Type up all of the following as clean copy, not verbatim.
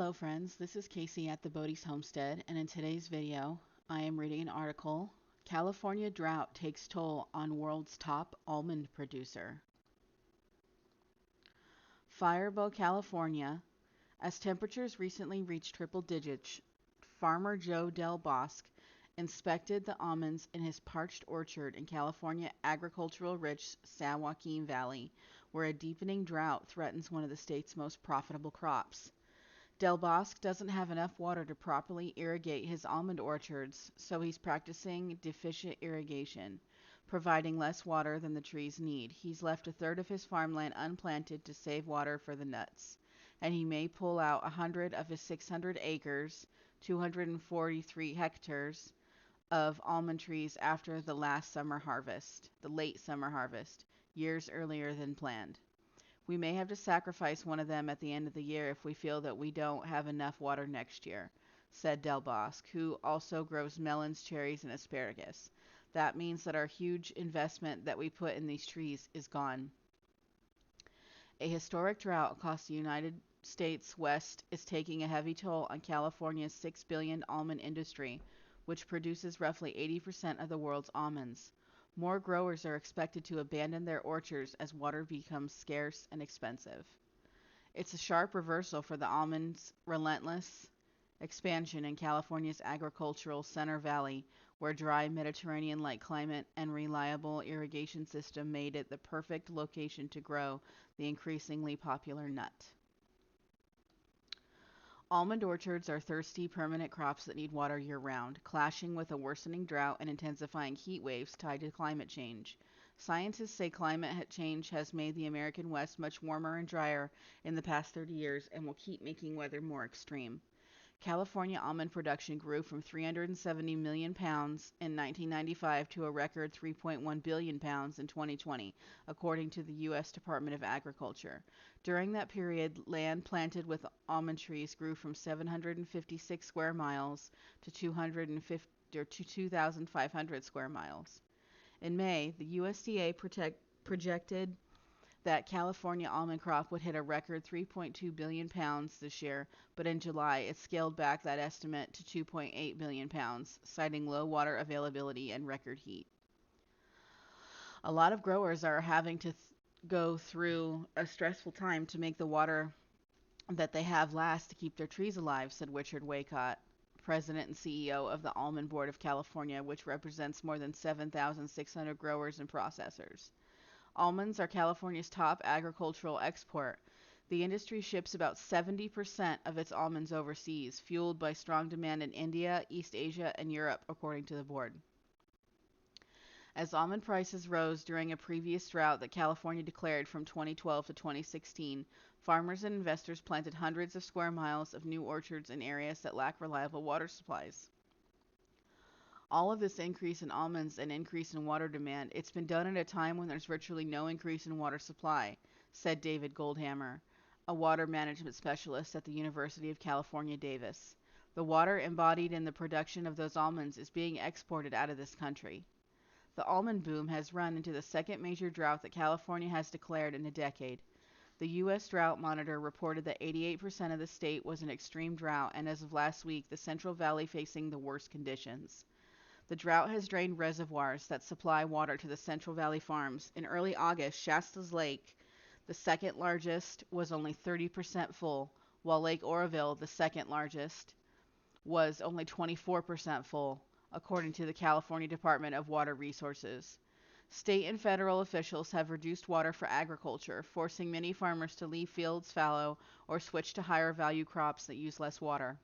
Hello friends, this is Casey at the Bodie's Homestead, and in today's video, I am reading an article, California Drought Takes Toll on World's Top Almond Producer. Firebow, California. As temperatures recently reached triple digits, farmer Joe Del Bosque inspected the almonds in his parched orchard in California agricultural-rich San Joaquin Valley, where a deepening drought threatens one of the state's most profitable crops. Del Bosque doesn't have enough water to properly irrigate his almond orchards, so he's practicing deficient irrigation, providing less water than the trees need. He's left a third of his farmland unplanted to save water for the nuts, and he may pull out 100 of his 600 acres, 243 hectares, of almond trees after the late summer harvest, years earlier than planned. We may have to sacrifice one of them at the end of the year if we feel that we don't have enough water next year, said Del Bosque, who also grows melons, cherries, and asparagus. That means that our huge investment that we put in these trees is gone. A historic drought across the United States West is taking a heavy toll on California's $6 billion almond industry, which produces roughly 80% of the world's almonds. More growers are expected to abandon their orchards as water becomes scarce and expensive. It's a sharp reversal for the almonds' relentless expansion in California's agricultural Center Valley, where dry Mediterranean-like climate and reliable irrigation system made it the perfect location to grow the increasingly popular nut. Almond orchards are thirsty, permanent crops that need water year-round, clashing with a worsening drought and intensifying heat waves tied to climate change. Scientists say climate change has made the American West much warmer and drier in the past 30 years and will keep making weather more extreme. California almond production grew from 370 million pounds in 1995 to a record 3.1 billion pounds in 2020, according to the U.S. Department of Agriculture. During that period, land planted with almond trees grew from 756 square miles to 2,500 square miles. In May, the USDA projected that California almond crop would hit a record 3.2 billion pounds this year, but in July it scaled back that estimate to 2.8 billion pounds, citing low water availability and record heat. A lot of growers are having to go through a stressful time to make the water that they have last to keep their trees alive, said Richard Waycott, President and CEO of the Almond Board of California, which represents more than 7,600 growers and processors. Almonds are California's top agricultural export. The industry ships about 70% of its almonds overseas, fueled by strong demand in India, East Asia, and Europe, according to the board. As almond prices rose during a previous drought that California declared from 2012 to 2016, farmers and investors planted hundreds of square miles of new orchards in areas that lack reliable water supplies. All of this increase in almonds and increase in water demand, it's been done at a time when there's virtually no increase in water supply, said David Goldhammer, a water management specialist at the University of California, Davis. The water embodied in the production of those almonds is being exported out of this country. The almond boom has run into the second major drought that California has declared in a decade. The U.S. Drought Monitor reported that 88% of the state was in extreme drought, and as of last week, the Central Valley facing the worst conditions. The drought has drained reservoirs that supply water to the Central Valley farms. In early August, Shasta's Lake, the second largest, was only 30% full, while Lake Oroville, the second largest, was only 24% full, according to the California Department of Water Resources. State and federal officials have reduced water for agriculture, forcing many farmers to leave fields fallow or switch to higher value crops that use less water.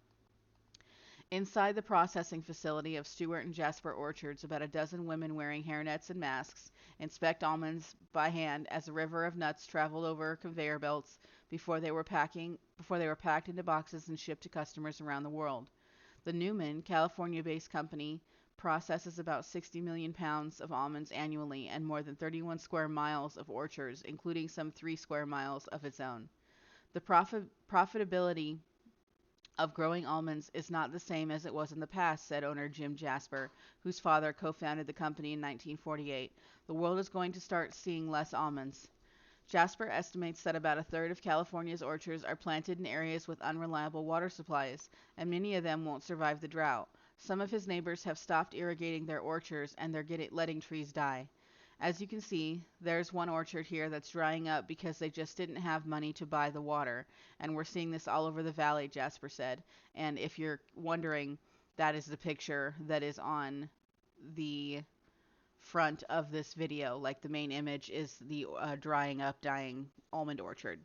Inside the processing facility of Stewart and Jasper Orchards, about a dozen women wearing hairnets and masks inspect almonds by hand as a river of nuts traveled over conveyor belts before they were packed into boxes and shipped to customers around the world. The Newman, California-based company, processes about 60 million pounds of almonds annually and more than 31 square miles of orchards, including some 3 square miles of its own. The profitability of growing almonds is not the same as it was in the past, said owner Jim Jasper, whose father co-founded the company in 1948. The world is going to start seeing less almonds. Jasper estimates that about a third of California's orchards are planted in areas with unreliable water supplies, and many of them won't survive the drought. Some of his neighbors have stopped irrigating their orchards and they're letting trees die. As you can see, there's one orchard here that's drying up because they just didn't have money to buy the water. And we're seeing this all over the valley, Jasper said. And if you're wondering, that is the picture that is on the front of this video. Like the main image is the drying up, dying almond orchard.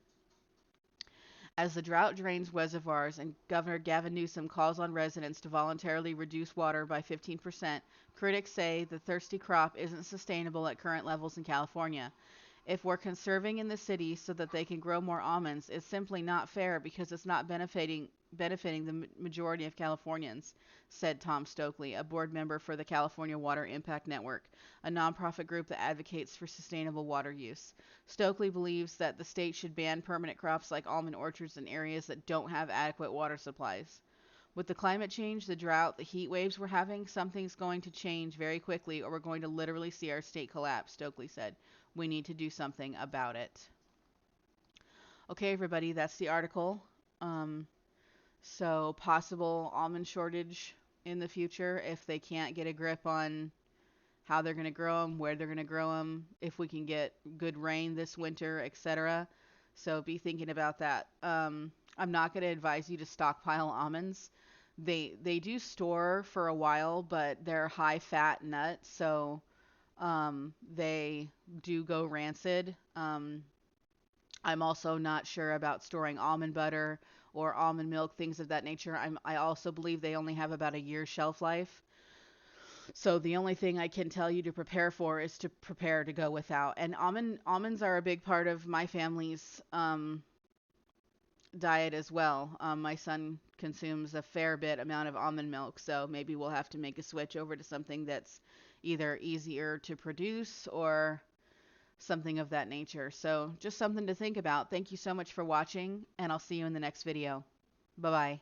As the drought drains reservoirs and Governor Gavin Newsom calls on residents to voluntarily reduce water by 15%, critics say the thirsty crop isn't sustainable at current levels in California. If we're conserving in the city so that they can grow more almonds, it's simply not fair because it's not benefiting the majority of Californians, said Tom Stokely, a board member for the California Water Impact Network, a nonprofit group that advocates for sustainable water use. Stokely believes that the state should ban permanent crops like almond orchards in areas that don't have adequate water supplies. With the climate change, the drought, the heat waves we're having, something's going to change very quickly or we're going to literally see our state collapse, Stokely said. We need to do something about it. Okay, everybody, that's the article. So possible almond shortage in the future if they can't get a grip on how they're going to grow them, where they're going to grow them, if we can get good rain this winter, etc. So be thinking about that. I'm not going to advise you to stockpile almonds. They do store for a while, but they're high fat nuts, so they do go rancid. I'm also not sure about storing almond butter or almond milk, things of that nature. I also believe they only have about a year shelf life. So the only thing I can tell you to prepare for is to prepare to go without. And almonds are a big part of my family's diet as well. My son consumes a fair bit amount of almond milk, so maybe we'll have to make a switch over to something that's either easier to produce or something of that nature. So just something to think about. Thank you so much for watching, and I'll see you in the next video. Bye-bye.